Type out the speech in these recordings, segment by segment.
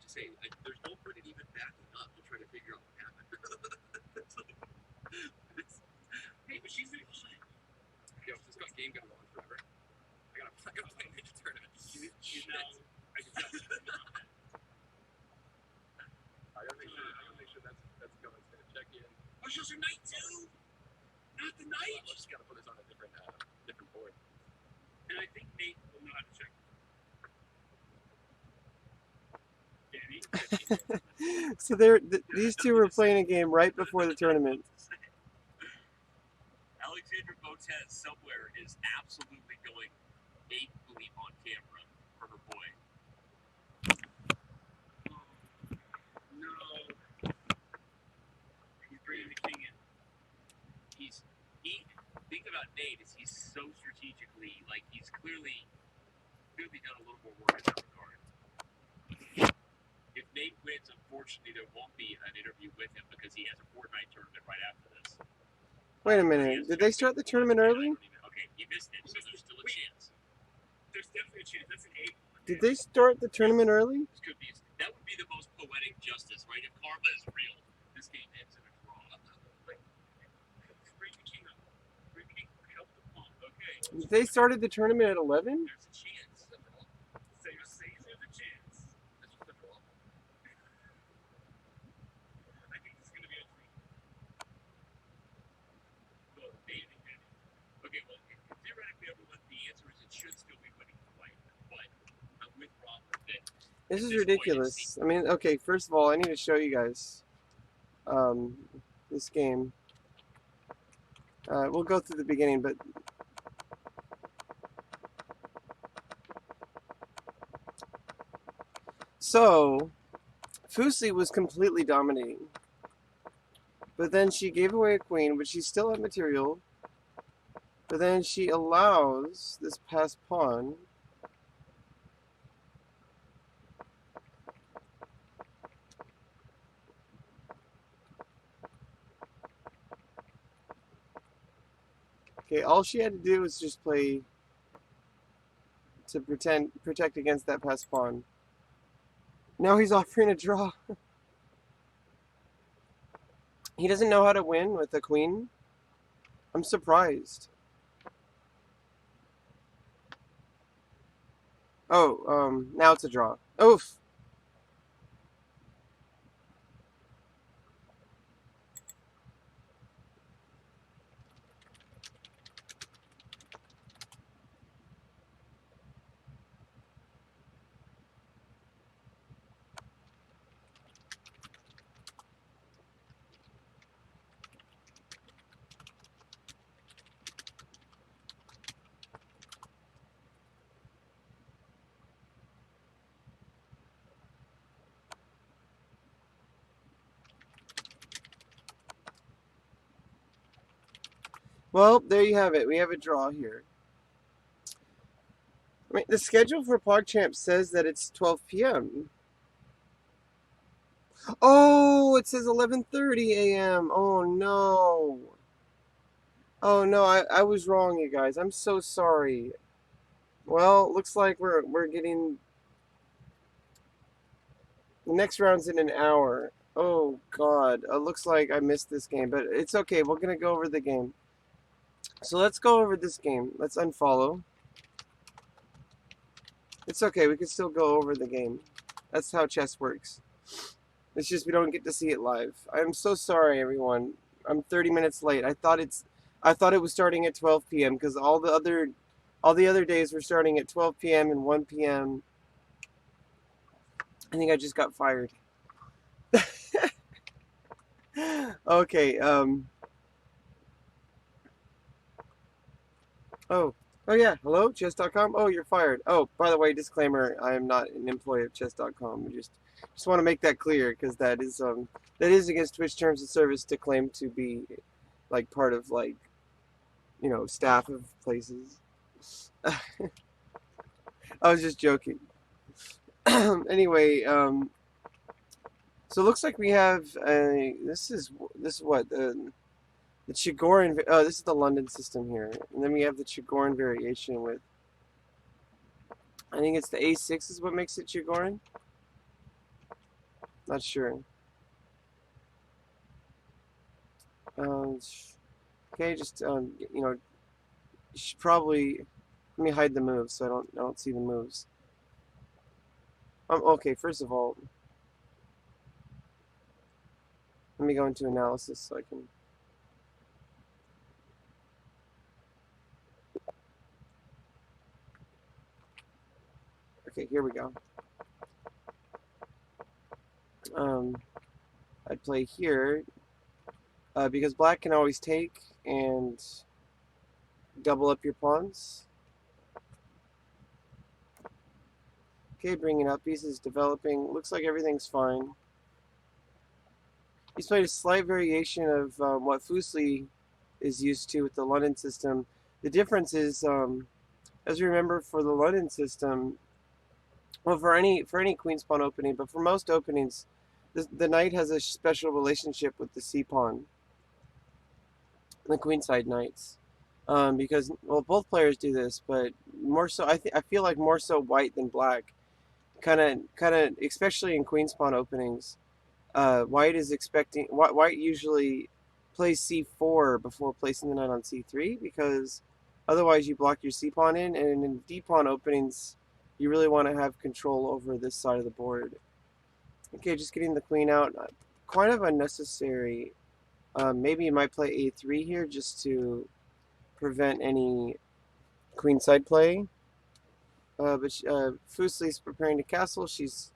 to say, there's no point in even backing up to try to figure out what happened. Hey, but she's doing fine. Yo, this game got on forever. I gotta play Ninja Tournament. You know, I can tell. I gotta make sure that's going. It's gonna check in. Oh, she's your night too. Not the night. I just gotta put this on a different board. And I think Nate will know how to check. So these two were playing a game right before the tournament. Alexandra Botez somewhere is absolutely going ape bleep on camera for her boy. No. He's bringing the king in. The thing about Nate is he's so strategically, like, he's clearly done a little more work in that regard. If Nate wins, unfortunately, there won't be an interview with him because he has a Fortnite tournament right after this. Wait a minute. Did they start the tournament early? Okay, he missed it, so there's still a chance. There's definitely a chance. That's an 8. Did they start the tournament early? That would be the most poetic justice, right? If karma is real, this game ends in a draw. Bring the king up. Bring the king. Help the pawn. Okay. They started the tournament at 11? There's a chance. So you're saying there's a chance. This was a draw. I think this is going to be a draw. Well, maybe. Okay, well, theoretically, the answer is it should still be winning the fight. But I'm with Robert that this is ridiculous. I mean, okay, first of all, I need to show you guys this game. We'll go through the beginning, but so Fuslie was completely dominating, but then she gave away a queen, but she still had material. But then she allows this passed pawn. Okay, all she had to do was just play to protect against that passed pawn. Now he's offering a draw. He doesn't know how to win with a queen. I'm surprised. Oh, now it's a draw. Oof. Well, there you have it. We have a draw here. I mean, the schedule for Pogchamps says that it's 12 p.m. Oh, it says 11:30 a.m. Oh no. Oh no, I was wrong, you guys. I'm so sorry. Well, looks like we're getting the next round's in an hour. Oh god. Looks like I missed this game, but it's okay. We're gonna go over the game. So let's go over this game. Let's unfollow. It's okay, we can still go over the game. That's how chess works. It's just we don't get to see it live. I'm so sorry, everyone. I'm 30 minutes late. I thought it was starting at 12 p.m. because all the other days were starting at 12 p.m. and 1 p.m. I think I just got fired. Okay, Oh yeah, hello, chess.com? Oh, you're fired. Oh, by the way, disclaimer, I am not an employee of chess.com. Just want to make that clear, because that is against Twitch terms of service to claim to be, like, part of, like, you know, staff of places. I was just joking. Anyway, so it looks like we have this is what, the Chigorin, oh, this is the London system here. And then we have the Chigorin variation with, I think it's the A6 is what makes it Chigorin. Not sure. Um, okay, just you know, you should probably let me hide the moves so I don't see the moves. Okay, first of all, let me go into analysis so I can. Okay, here we go. Um, I'd play here because black can always take and double up your pawns. Okay, bringing up pieces, developing. Looks like everything's fine. He's played a slight variation of what Fuseli is used to with the London system. The difference is, as you remember, for the London system, well, for any queen's pawn opening, but for most openings, the knight has a special relationship with the c pawn, the queenside knights, because well, both players do this, but more so, I feel like more so white than black, kind of, especially in queen's pawn openings. White is expecting white usually plays c4 before placing the knight on c3 because otherwise you block your c pawn in, and in d pawn openings you really want to have control over this side of the board. Okay, just getting the queen out, kind of unnecessary. Maybe you might play a3 here just to prevent any queenside play. But Fuseli's preparing to castle. She's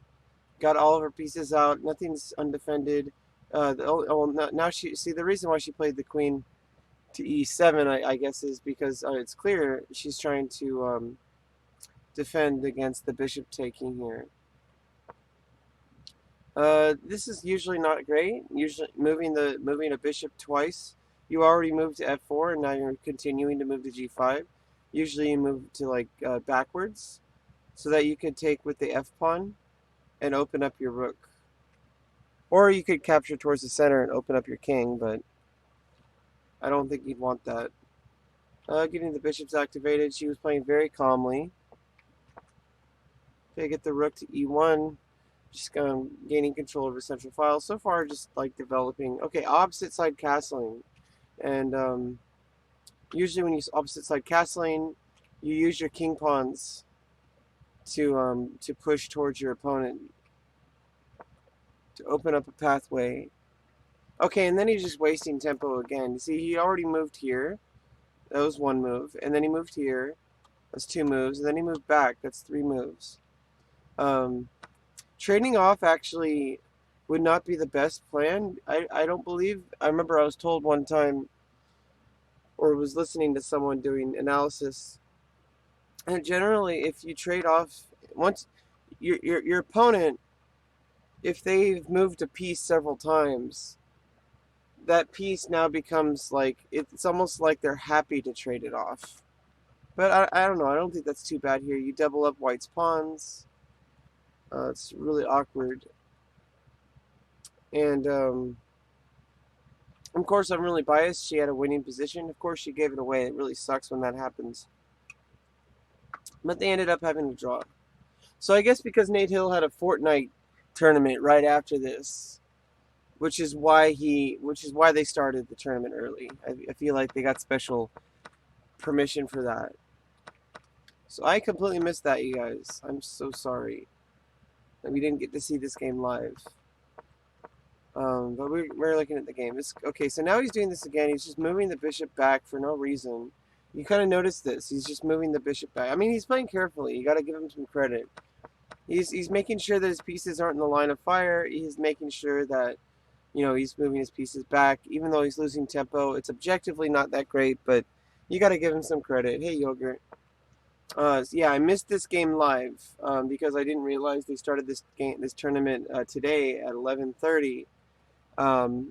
got all of her pieces out. Nothing's undefended. Now she see the reason why she played the queen to e7, I guess, is because it's clear she's trying to defend against the bishop taking here. This is usually not great. Usually moving a bishop twice. You already moved to f4, and now you're continuing to move to g5. Usually you move to like backwards, so that you could take with the f pawn and open up your rook. Or you could capture towards the center and open up your king, but I don't think you'd want that. Getting the bishops activated, she was playing very calmly. Okay, get the rook to e1. Just gaining control over central file. So far, just like developing. Okay, opposite side castling. And usually when you use opposite side castling, you use your king pawns to push towards your opponent, to open up a pathway. Okay, and then he's just wasting tempo again. You see, he already moved here. That was one move. And then he moved here. That's two moves. And then he moved back. That's three moves. Trading off actually would not be the best plan. I don't believe. I remember I was told one time, or was listening to someone doing analysis. And generally, if you trade off, once your opponent, if they've moved a piece several times, that piece now becomes like, it's almost like they're happy to trade it off. But I don't know. I don't think that's too bad here. You double up white's pawns. It's really awkward. And of course, I'm really biased. She had a winning position. Of course, she gave it away. It really sucks when that happens. But they ended up having to draw. So I guess because Nate Hill had a Fortnite tournament right after this, which is why they started the tournament early. I feel like they got special permission for that. So I completely missed that, you guys. I'm so sorry that we didn't get to see this game live. But we're looking at the game. Okay, so now he's doing this again. He's just moving the bishop back for no reason. You kind of notice this. He's just moving the bishop back. I mean, he's playing carefully. You got to give him some credit. He's making sure that his pieces aren't in the line of fire. He's making sure that, you know, he's moving his pieces back. Even though he's losing tempo, it's objectively not that great, but you got to give him some credit. Hey, Yogurt. Yeah, I missed this game live because I didn't realize they started this tournament today at 11:30.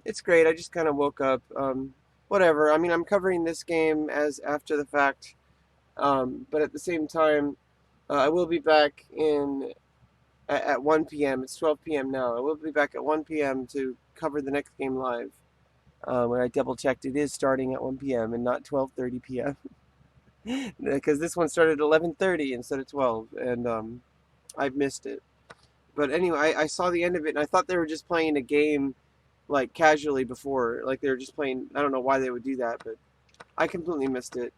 It's great. I just kind of woke up. Whatever. I mean, I'm covering this game as after the fact, but at the same time, I will be back at 1 p.m. It's 12 p.m. now. I will be back at 1 p.m. to cover the next game live. When I double checked, it is starting at 1 p.m. and not 12:30 p.m. because this one started at 11:30 instead of 12, and I've missed it. But anyway, I saw the end of it, and I thought they were just playing a game, like, casually before. Like, they were just playing, I don't know why they would do that, but I completely missed it.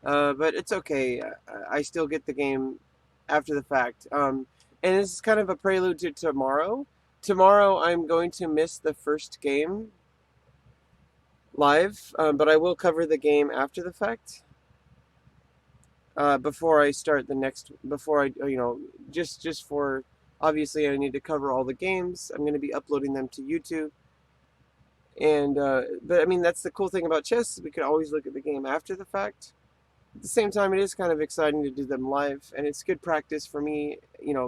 But it's okay. I still get the game after the fact. And this is kind of a prelude to tomorrow. Tomorrow I'm going to miss the first game live, but I will cover the game after the fact. Before I start the next, before I, just for, obviously I need to cover all the games. I'm going to be uploading them to YouTube. And, but I mean, that's the cool thing about chess. We can always look at the game after the fact. At the same time, it is kind of exciting to do them live, and it's good practice for me.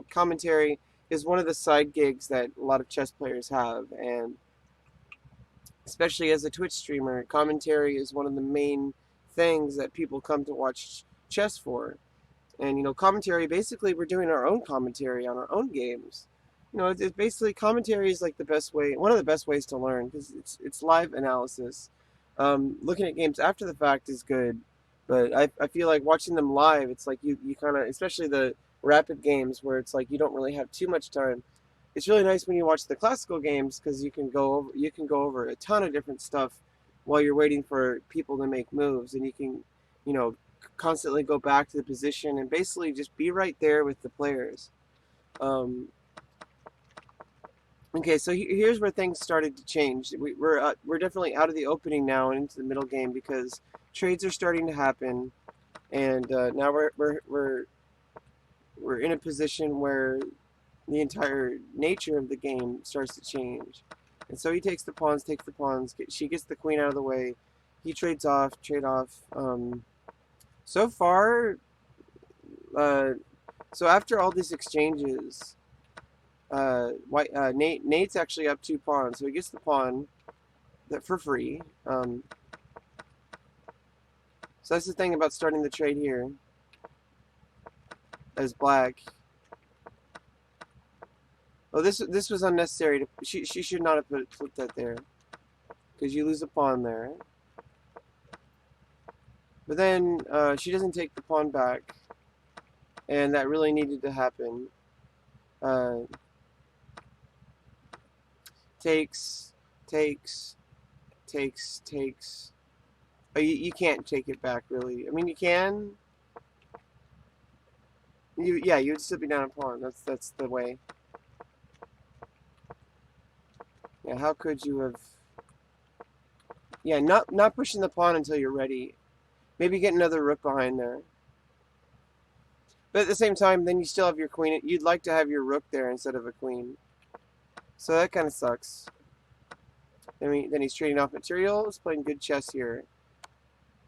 Commentary is one of the side gigs that a lot of chess players have, and especially as a Twitch streamer, commentary is one of the main things that people come to watch chess for. And commentary, basically we're doing our own commentary on our own games. It's basically, commentary is like the best way, one of the best ways to learn, because it's live analysis. Looking at games after the fact is good, but I feel like watching them live, it's like you kind of, especially the rapid games where it's like you don't really have too much time. It's really nice when you watch the classical games, because you can go over a ton of different stuff while you're waiting for people to make moves, and you can constantly go back to the position and basically just be right there with the players. Okay, so here's where things started to change. We're definitely out of the opening now and into the middle game, because trades are starting to happen, and now we're in a position where the entire nature of the game starts to change. And so he takes the pawns, she gets the queen out of the way, he trade off. So far, so after all these exchanges, Nate's actually up 2 pawns, so he gets the pawn for free. So that's the thing about starting the trade here as black. Oh, this was unnecessary. She should not have put that there, because you lose a pawn there. But then she doesn't take the pawn back, and that really needed to happen. Takes. Oh, you can't take it back, really. I mean, you can. You would still be down a pawn. That's the way. Yeah, how could you have? Yeah, not pushing the pawn until you're ready. Maybe get another rook behind there. But at the same time, then you still have your queen. You'd like to have your rook there instead of a queen. So that kind of sucks. Then he's trading off material. He's playing good chess here.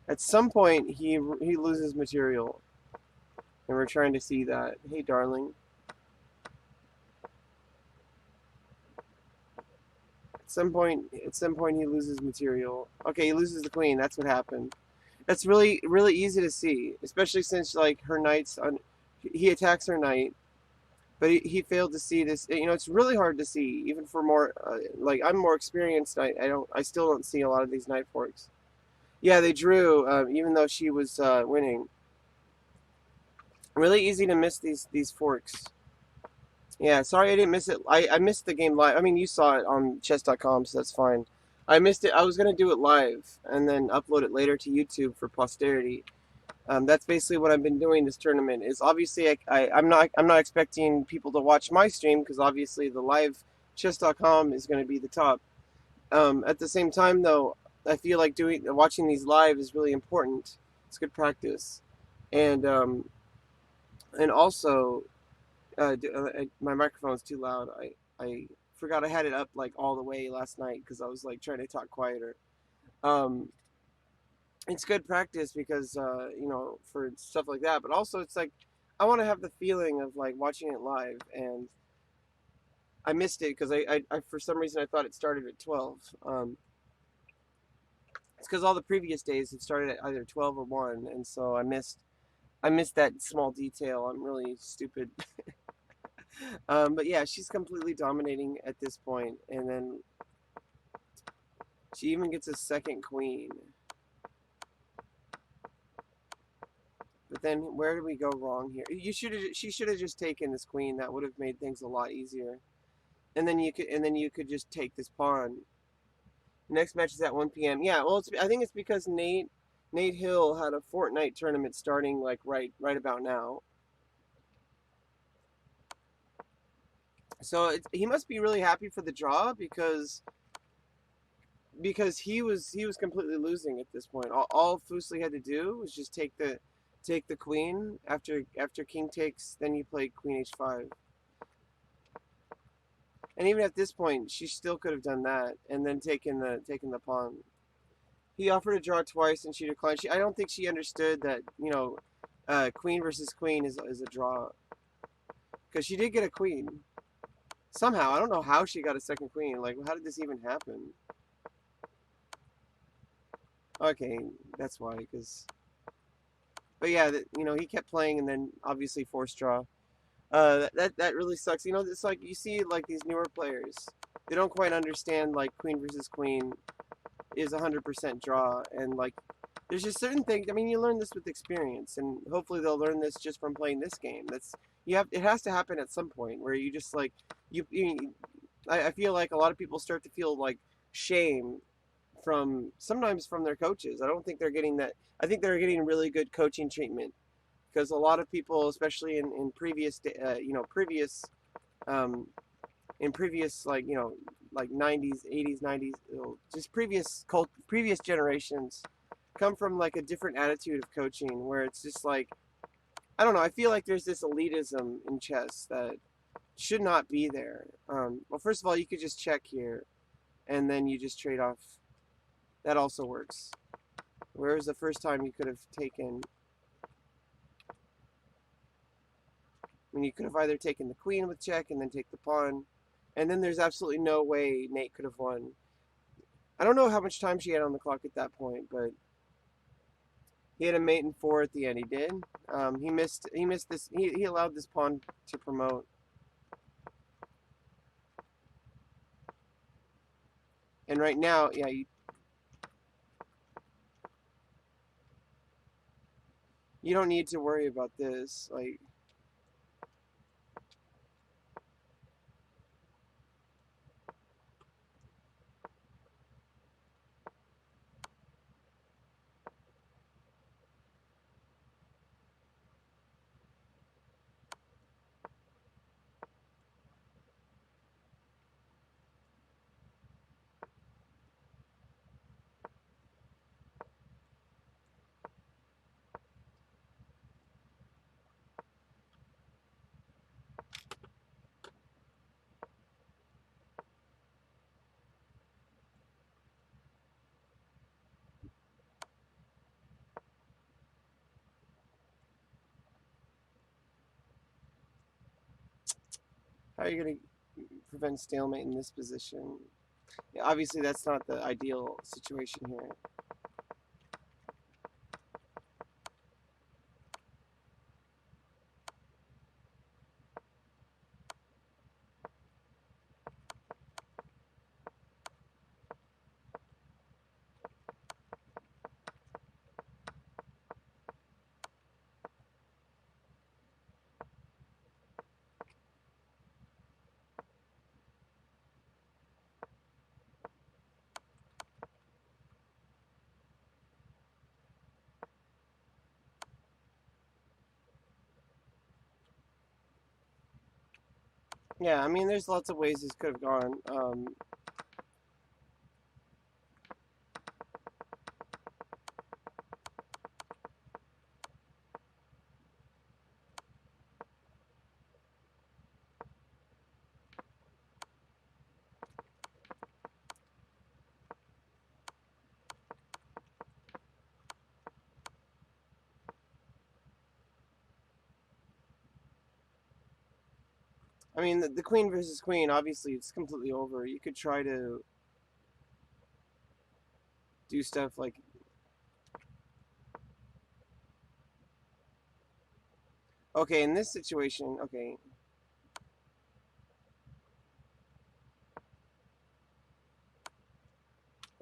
At some point, he loses material. And we're trying to see that. Hey, darling. At some point, he loses material. Okay, he loses the queen. That's what happened. That's really, really easy to see, especially since like her knight's he attacks her knight, but he failed to see this. It's really hard to see, even for more like I'm more experienced. I still don't see a lot of these knight forks. Yeah, they drew, even though she was winning. Really easy to miss these forks. Yeah, sorry I didn't miss it. I missed the game live. I mean, you saw it on chess.com, so that's fine. I missed it. I was going to do it live and then upload it later to YouTube for posterity. That's basically what I've been doing this tournament. Is obviously I'm not expecting people to watch my stream, because obviously the live chess.com is going to be the top. At the same time, though, I feel like watching these live is really important. It's good practice, and also my microphone's too loud. I forgot I had it up like all the way last night, because I was like trying to talk quieter. It's good practice because for stuff like that, but also it's like I want to have the feeling of like watching it live, and I missed it because I for some reason I thought it started at 12. It's because all the previous days it started at either 12 or 1, and so I missed that small detail. I'm really stupid. But yeah, she's completely dominating at this point, and then she even gets a second queen. But then where did we go wrong here? She should have just taken this queen. That would have made things a lot easier. And then you could just take this pawn. Next match is at 1 p.m. Yeah, well, I think it's because Nate Hill had a Fortnite tournament starting like right about now. So he must be really happy for the draw because he was completely losing at this point. All Fuseli had to do was just take the queen after king takes. Then you play queen h5. And even at this point, she still could have done that and then taken the pawn. He offered to draw twice and she declined. I don't think she understood that queen versus queen is a draw because she did get a queen somehow. I don't know how she got a second queen. Like, how did this even happen? Okay, that's why. But yeah, he kept playing and then obviously forced draw. That really sucks. It's like you see like these newer players, they don't quite understand like queen versus queen is 100% draw, and like there's just certain things. I mean, you learn this with experience, and hopefully they'll learn this just from playing this game. It has to happen at some point where you just like I feel like a lot of people start to feel like shame sometimes from their coaches. I don't think they're getting that. I think they're getting really good coaching treatment because a lot of people, especially in previous in previous like 90s, 80s, 90s, just previous generations come from like a different attitude of coaching where it's just like I don't know. I feel like there's this elitism in chess that should not be there. Well, first of all, you could just check here, and then you just trade off. That also works. Whereas the first time you could have taken, you could have either taken the queen with check and then take the pawn, and then there's absolutely no way Nate could have won. I don't know how much time she had on the clock at that point, but he had a mate in 4 at the end. He did. He missed this. He allowed this pawn to promote. And right now, yeah, you don't need to worry about this. Like, how are you going to prevent stalemate in this position? Yeah, obviously, that's not the ideal situation here. Yeah, I mean, there's lots of ways this could have gone. I mean, the queen versus queen, obviously, it's completely over. You could try to do stuff like... Okay, in this situation, okay.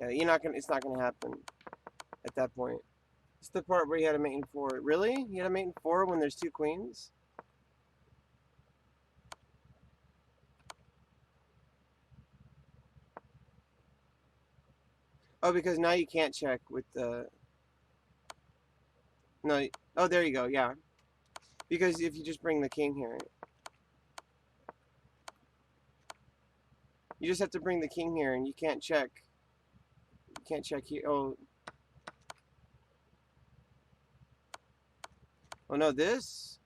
Yeah, it's not gonna happen at that point. It's the part where you had a mate in 4. Really? You had a mate in 4 when there's 2 queens? Oh, because now you can't check with the... No. Oh, there you go. Yeah. Because if you just bring the king here, you just have to bring the king here, and you can't check. You can't check here. Oh. Oh no, this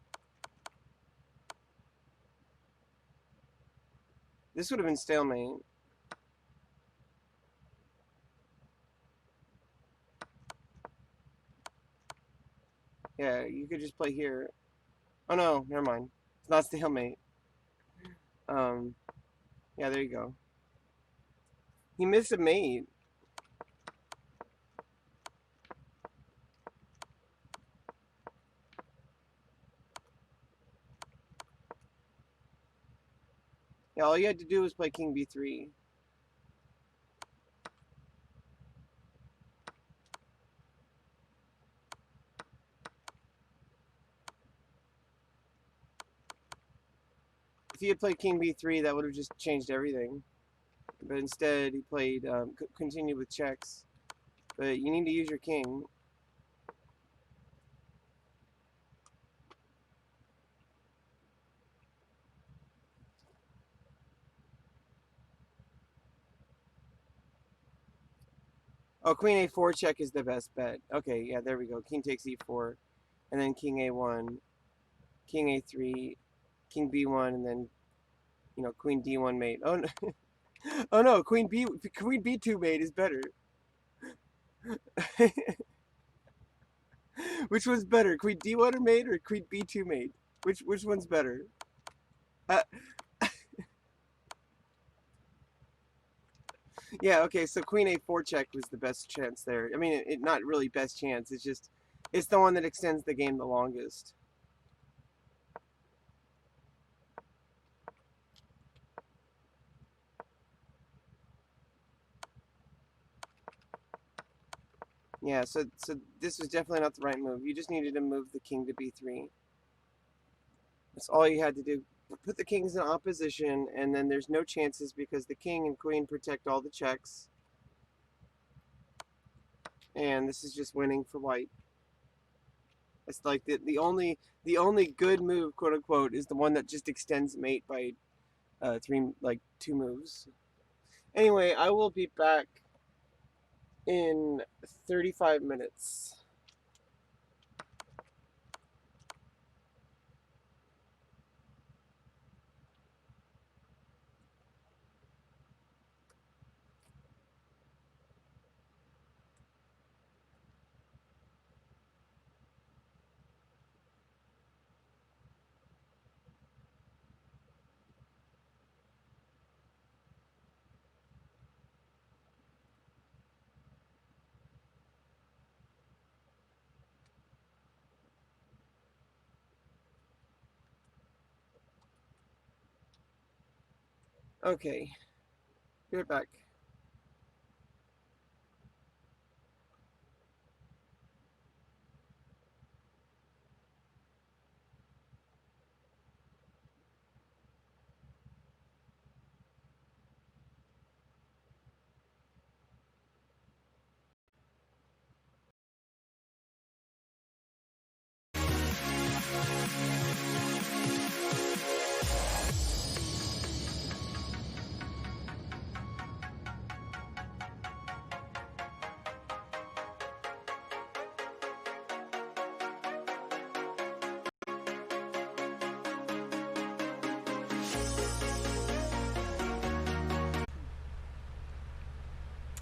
would have been stalemate. Yeah, you could just play here. Oh no, never mind. It's not stalemate. Yeah, there you go. He missed a mate. Yeah, all you had to do was play king b3. If he had played king b3, that would have just changed everything. But instead, he played continue with checks. But you need to use your king. Oh, queen a4 check is the best bet. Okay, yeah, there we go. King takes e4, and then king a1, king a3, king b1, and then, you know, queen d1 mate. Oh no, oh no, queen b2 mate is better. Which one's better, queen d1 mate or queen b2 mate? Which one's better? Uh, yeah, okay, so queen a4 check was the best chance there. I mean, it not really best chance. It's just, it's the one that extends the game the longest. Yeah, so this was definitely not the right move. You just needed to move the king to b3. That's all you had to do. Put the kings in opposition, and then there's no chances because the king and queen protect all the checks. And this is just winning for white. It's like the only good move, quote unquote, is the one that just extends mate by 2 moves. Anyway, I will be back in 35 minutes. Okay, be right back.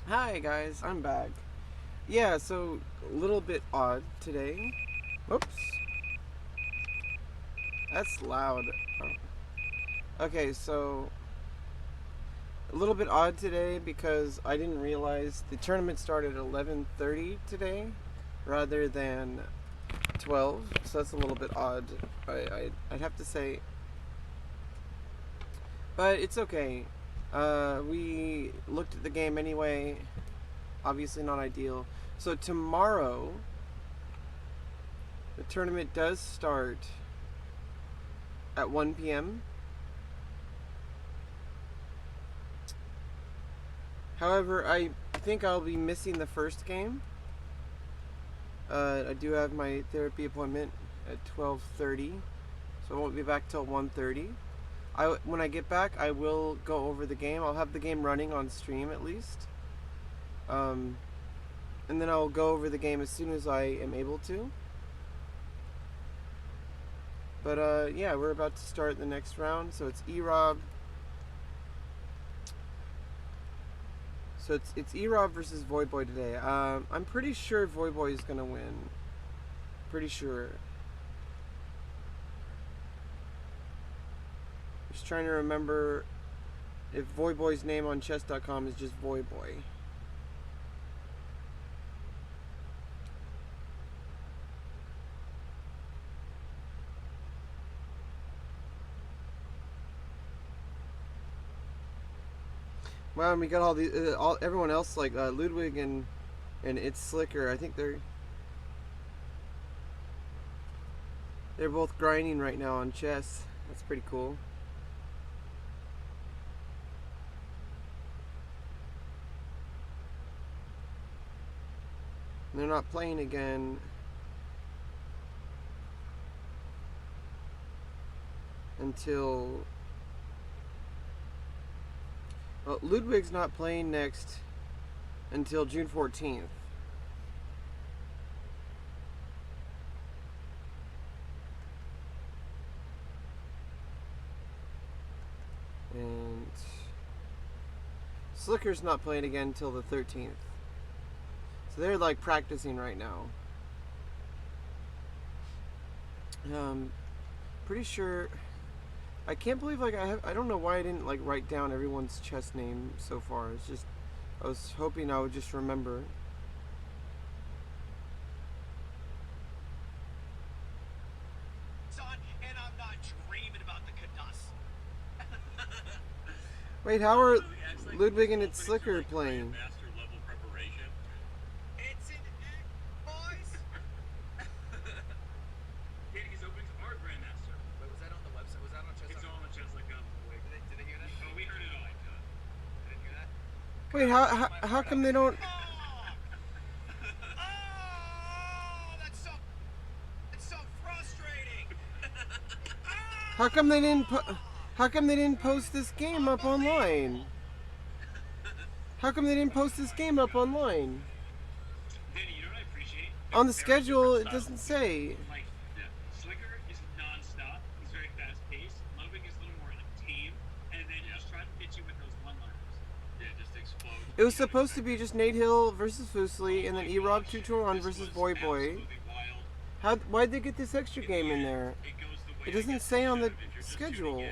Hi guys, I'm back. Yeah, so a little bit odd today. Whoops. That's loud. Oh. Okay, so a little bit odd today because I didn't realize the tournament started at 11:30 today rather than 12, so that's a little bit odd. I'd have to say, but it's okay. We looked at the game anyway. Obviously not ideal. So tomorrow The tournament does start at 1 p.m. However, I think I'll be missing the first game. I do have my therapy appointment at 12:30, so I won't be back till 1:30. When I get back, I will go over the game. I'll have the game running on stream at least. And then I'll go over the game as soon as I am able to. But yeah, we're about to start the next round. So it's E-Rob. So it's E-Rob versus Voyboy today. I'm pretty sure Voyboy is gonna win. Pretty sure. Just trying to remember if Voyboy's name on chess.com is just Voyboy. Wow, and we got all the everyone else like Ludwig and It's Slicker. I think they're both grinding right now on chess. That's pretty cool. And they're not playing again until Ludwig's not playing next until June 14th. And Slicker's not playing again until the 13th. So they're like practicing right now. Pretty sure. I can't believe like I don't know why I didn't like write down everyone's chess name so far. It's just I was hoping I would just remember. Son, and I'm not dreaming about the Canucks. Wait, how are Ludwig and It's Slicker playing? Master level preparation. It's an egg, boys. His openings are Grandmaster. Wait, was that on the website? Was that on chess? It's all on chess.com. Wait, did they hear that? Oh, we heard it all. I didn't hear that. Wait, how come they don't? Oh, that's so frustrating. How come they didn't? How come they didn't post this game up online? How come they didn't post this game up online? Danny, you know what I appreciate? On the schedule, it doesn't say. Like, Slicker is non-stop. He's very fast-paced. Ludwig is a little more tame, and then just try to hit you with those one-liners. Yeah, just explode. It was supposed to be just Nate Hill versus Fuseli, and then E-Rob 2-1 versus Voyboy. Why'd they get this extra game in there? It doesn't say on the schedule.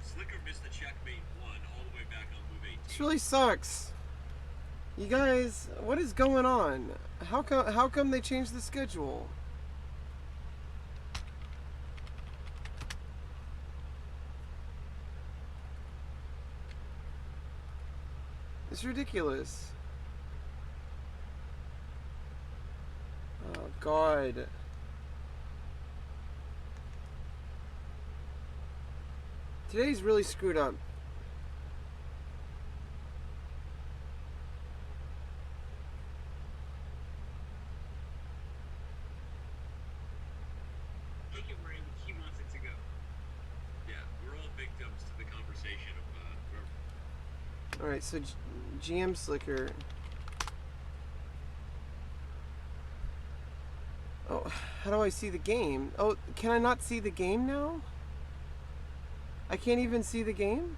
Slicker missed the checkmate 1 all the way back on move 18. This really sucks. You guys, what is going on? How come they changed the schedule? It's ridiculous. Oh God. Today's really screwed up. Take it where he wants it to go. Yeah, we're all victims to the conversation of Alright, so GM Slicker. Oh, how do I see the game? Oh, can I not see the game now? I can't even see the game?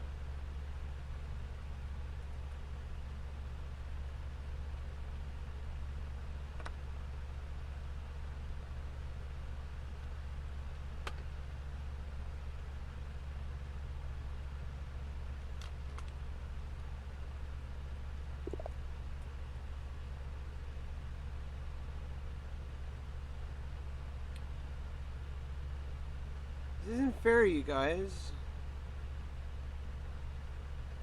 This isn't fair, you guys.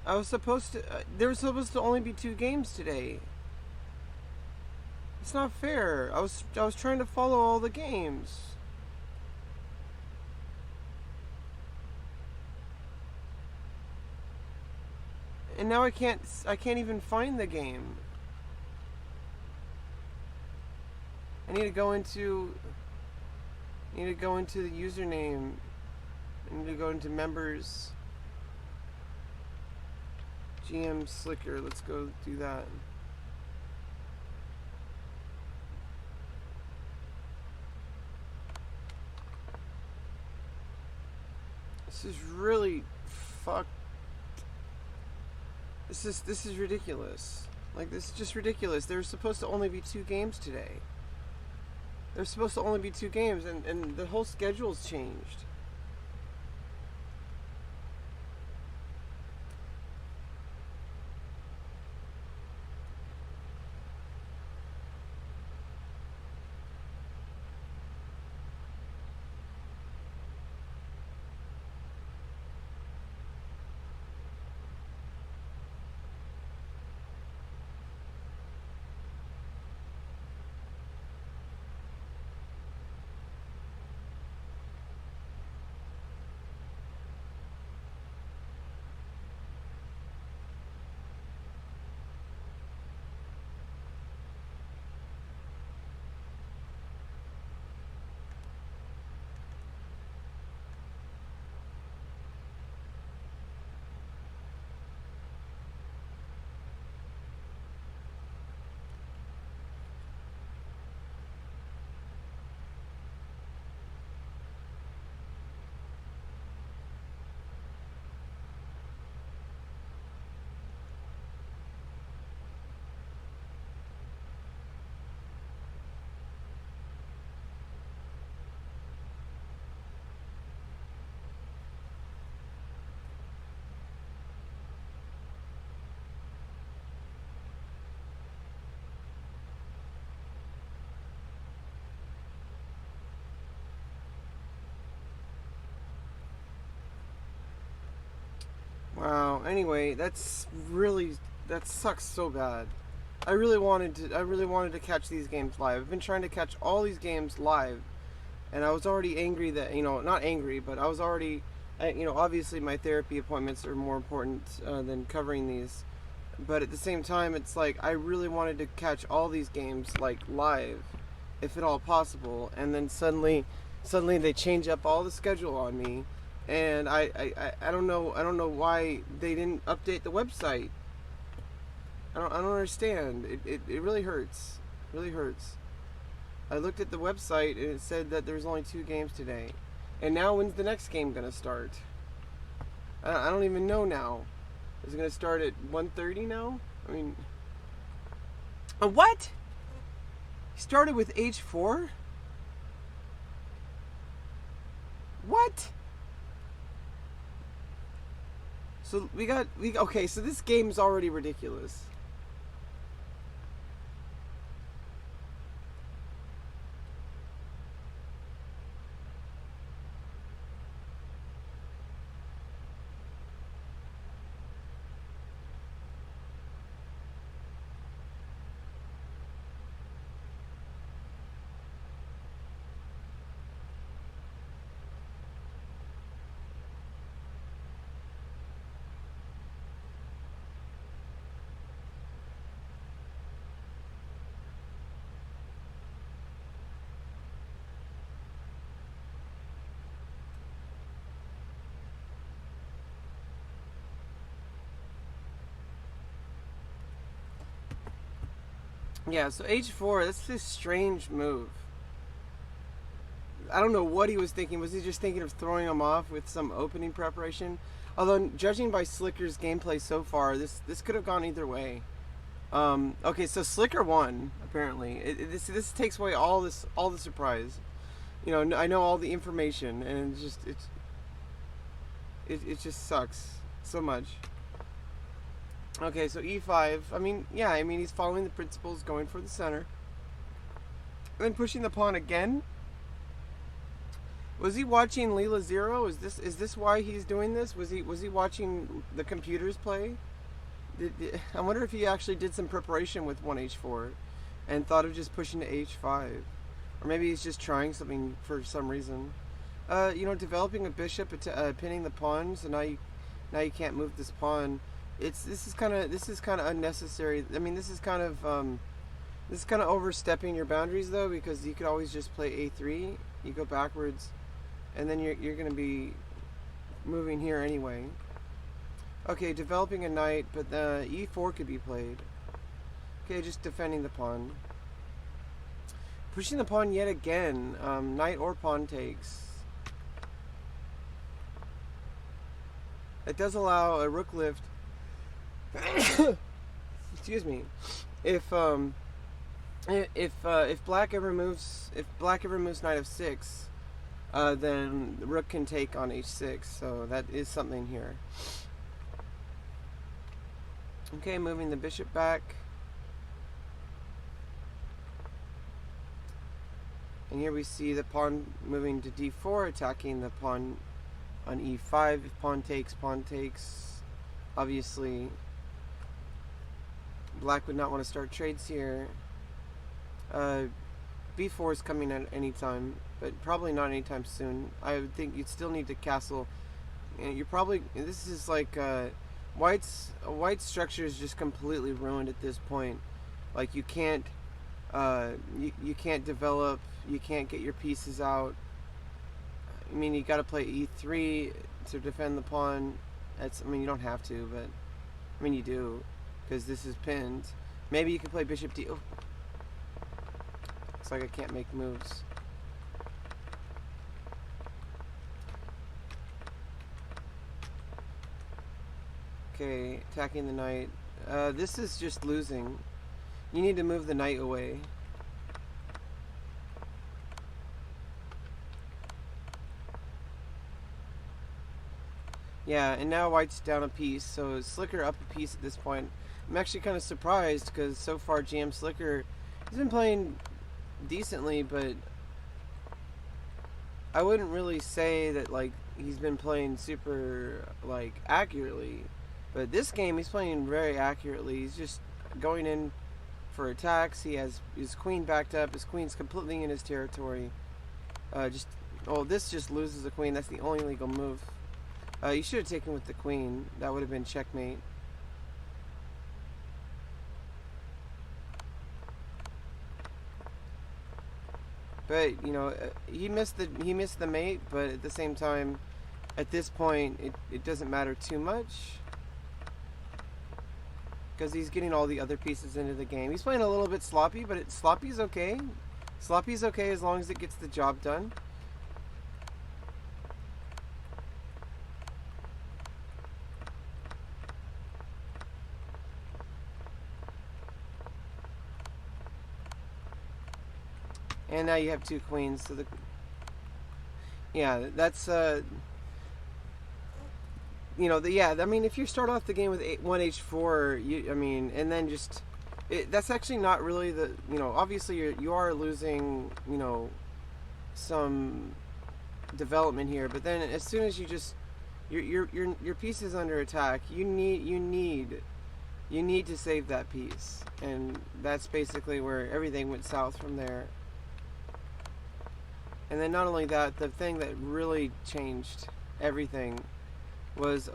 I was supposed to. There was supposed to only be 2 games today. It's not fair. I was trying to follow all the games. And now I can't even find the game. I need to go into the username. I need to go into members. GM Slicker. Let's go do that. This is really fucked. This is ridiculous. Like, this is just ridiculous. There's supposed to only be 2 games today. There's supposed to only be 2 games, and the whole schedule's changed. Wow. Anyway, that sucks so bad. I really wanted to catch these games live. I've been trying to catch all these games live, and I was already angry that, not angry, but I was already, obviously my therapy appointments are more important than covering these. But at the same time, it's like I really wanted to catch all these games like live, if at all possible. And then suddenly they change up all the schedule on me, and I don't know why they didn't update the website. I don't understand. It really hurts. It really hurts. I looked at the website and it said that there's only 2 games today. And now when's the next game gonna start? I don't even know now. Is it gonna start at 1:30 now? I mean, what? He started with H4? What? So okay, so this game's already ridiculous. Yeah, so H4, that's this strange move. I don't know what he was thinking. Was he just thinking of throwing him off with some opening preparation? Although, judging by Slicker's gameplay so far, this could have gone either way. Okay, so Slicker won, apparently. This takes away all the surprise. I know all the information, and it just sucks so much. Okay, so E5. He's following the principles, going for the center, and then pushing the pawn again. Was he watching Leela Zero? Is this why he's doing this? Was he watching the computers play? I wonder if he actually did some preparation with 1H4, and thought of just pushing to h5. Or maybe he's just trying something for some reason. You know, developing a bishop, pinning the pawn, so now you can't move this pawn. This is kind of unnecessary. I mean, this is kind of overstepping your boundaries though, because you could always just play a3. You go backwards, and then you're going to be moving here anyway. Okay, developing a knight, but e4 could be played. Okay, just defending the pawn. Pushing the pawn yet again. Knight or pawn takes. It does allow a rook lift. Excuse me. If black ever moves knight of 6, then the rook can take on h6. So that is something here. Okay, moving the bishop back. And here we see the pawn moving to d4, attacking the pawn on e5. If pawn takes. Obviously, black would not want to start trades here. b4 is coming at any time, but probably not anytime soon. I would think you'd still need to castle. And you're probably, this is like white's structure is just completely ruined at this point. Like you can't develop, you can't get your pieces out. I mean, you got to play e3 to defend the pawn. I mean, you don't have to, but I mean you do, because this is pinned. Maybe you can play bishop d. Oh. Looks like I can't make moves. Okay, attacking the knight. This is just losing. You need to move the knight away. Yeah, and now white's down a piece, so Slicker up a piece at this point. I'm actually kind of surprised, because so far GM Slicker, he's been playing decently, but I wouldn't really say that like he's been playing super like accurately. But this game he's playing very accurately. He's just going in for attacks. He has his queen backed up. His queen's completely in his territory. This just loses the queen. That's the only legal move. You should have taken with the queen. That would have been checkmate. But you know, he missed the mate. But at the same time, at this point, it doesn't matter too much, because he's getting all the other pieces into the game. He's playing a little bit sloppy, but sloppy's okay. Sloppy's okay as long as it gets the job done. And now you have two queens. So that's I mean, if you start off the game with 1h4, and then just that's actually not really the, obviously you are losing, some development here, but then as soon as you just your piece is under attack, you need to save that piece, and that's basically where everything went south from there. And then not only that, the thing that really changed everything was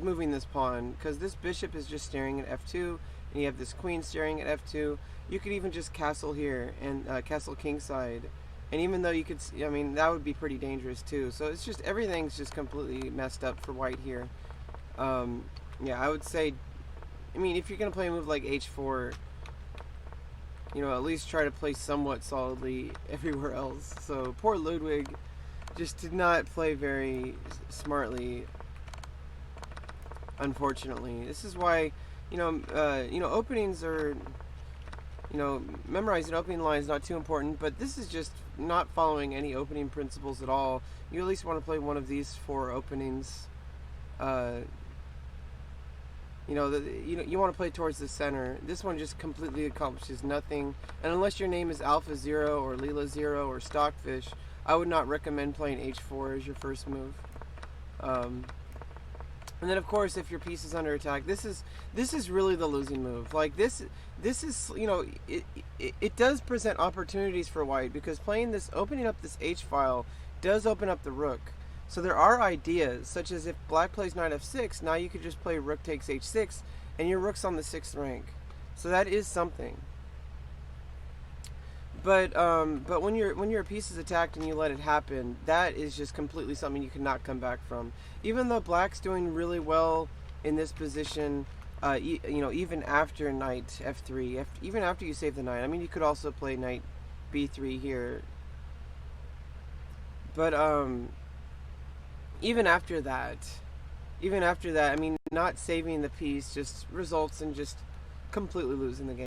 moving this pawn, because this bishop is just staring at f2, and you have this queen staring at f2. You could even just castle here and castle kingside, and even though you could, that would be pretty dangerous too. So it's just, everything's just completely messed up for white here. I would say, if you're gonna play a move like h4, at least try to play somewhat solidly everywhere else. So poor Ludwig just did not play very smartly, unfortunately. This is why, openings are, memorizing opening lines is not too important, but this is just not following any opening principles at all. You at least want to play one of these 4 openings. You want to play towards the center. This one just completely accomplishes nothing. And unless your name is Alpha Zero or Leela Zero or Stockfish, I would not recommend playing h4 as your first move. And then of course, if your piece is under attack, this is really the losing move. Like this is, you know, it does present opportunities for white, because playing this, opening up this H file, does open up the rook. So there are ideas, such as if black plays knight f6, now you could just play rook takes h6, and your rook's on the 6th rank. So that is something. But when your piece is attacked and you let it happen, that is just completely something you cannot come back from. Even though black's doing really well in this position, you know, even after knight f3, even after you save the knight. I mean, you could also play knight b3 here. But even after that, I mean, not saving the piece just results in just completely losing the game.